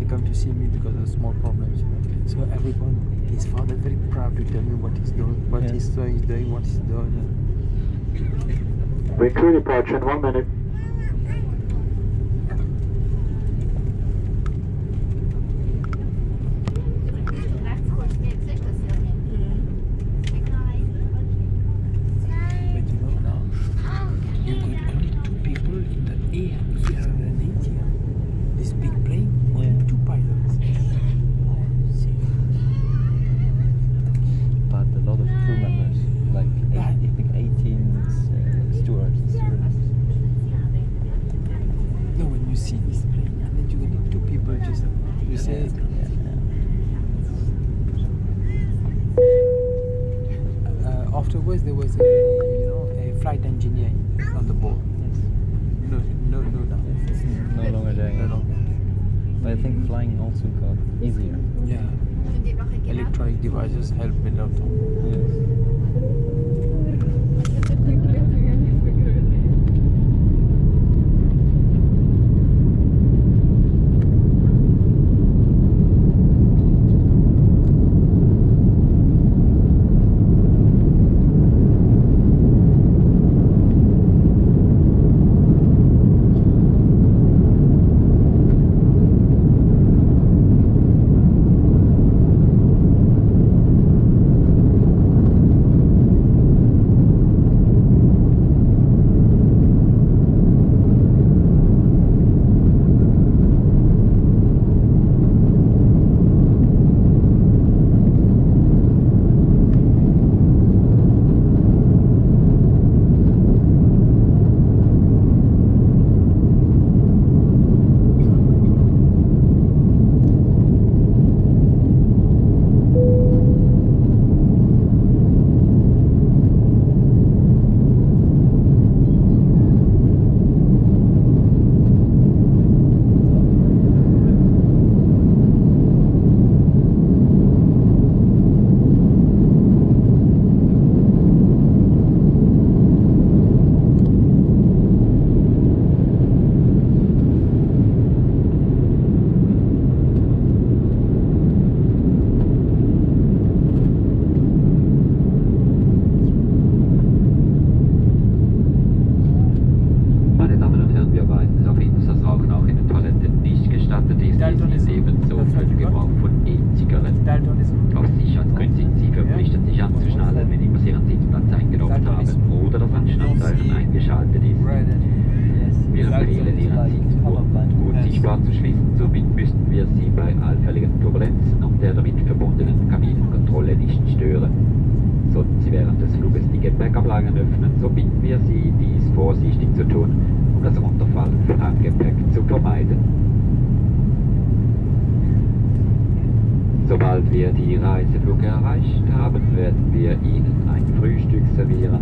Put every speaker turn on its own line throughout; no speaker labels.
come to see me because of small problems. So everyone, his father, very proud to tell me what he's doing, what he's doing, what he's doing.
We're crew departure in 1 minute.
Afterwards, there was a flight engineer on the board.
Yes.
No, now.
It's no longer there.
No longer.
But I think flying also got easier.
Yeah. Electronic devices help a lot.
Yes.
Somit müssten wir Sie bei allfälligen Turbulenzen und der damit verbundenen Kabinenkontrolle nicht stören. Sollten Sie während des Fluges die Gepäckablagen öffnen, so bitten wir Sie, dies vorsichtig zu tun, um das Runterfallen von Handgepäck zu vermeiden. Sobald wir die Reiseflughöhe erreicht haben, werden wir Ihnen ein Frühstück servieren.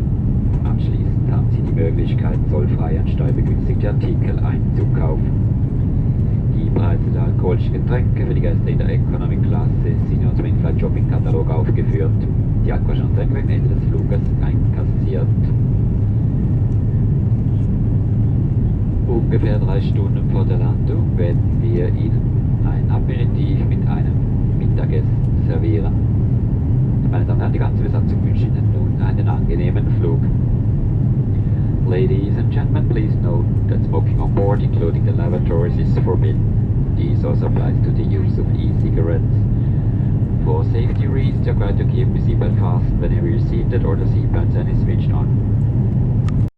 Anschließend haben Sie die Möglichkeit, zollfrei und steuerbegünstigte Artikel einzukaufen. Die Preise der alkoholischen Getränke für die Gäste in der Economy-Klasse sind in unserem In-Flight-Shopping-Katalog aufgeführt. Die alkoholischen Getränke werden Ende des Fluges einkassiert. Ungefähr 3 Stunden vor der Landung werden wir Ihnen ein Aperitif mit einem Mittagessen servieren. Meine Damen und Herren, die ganze Besatzung wünscht Ihnen nun einen angenehmen Flug. Ladies and gentlemen, please note that smoking on board, including the lavatories, is forbidden. This also applies to the use of e-cigarettes. For safety reasons, you are required to keep the seatbelt fastened whenever you're seated or the seatbelt sign is switched on.